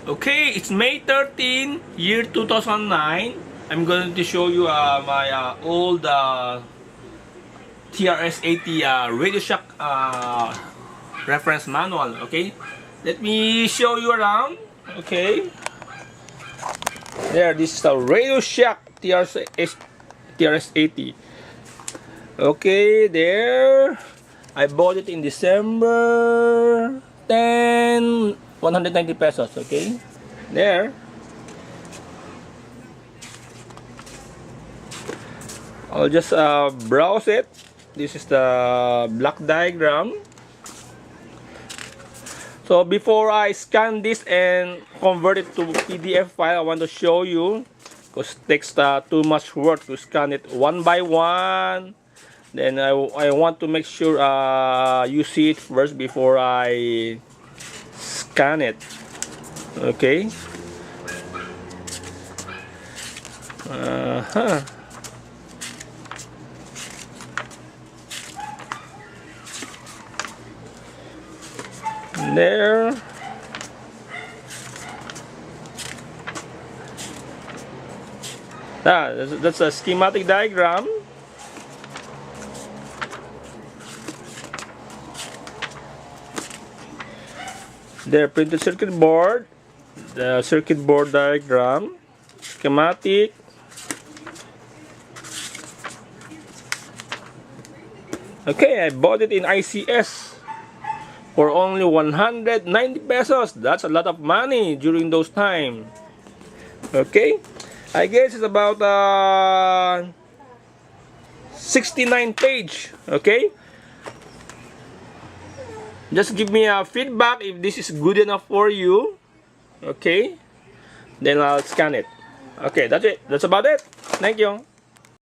Okay, it's May 13, year 2009. I'm going to show you my old TRS-80 Radio Shack reference manual. Okay, let me show you around. Okay, there, this is the Radio Shack TRS-80. Okay, there, I bought it in December 10, 190 pesos. Okay, there. I'll just browse it. This is the block diagram. So before I scan this and convert it to PDF file, I want to show you, because it takes too much work to scan it one by one. Then I want to make sure you see it first before I scan it. Okay. There. That's a schematic diagram. There, printed circuit board, the circuit board diagram, schematic. Okay, I bought it in ICS for only 190 pesos. That's a lot of money during those times. Okay, I guess it's about 69 page. Okay, just give me a feedback if this is good enough for you. Okay, then I'll scan it. Okay, that's it. That's about it. Thank you.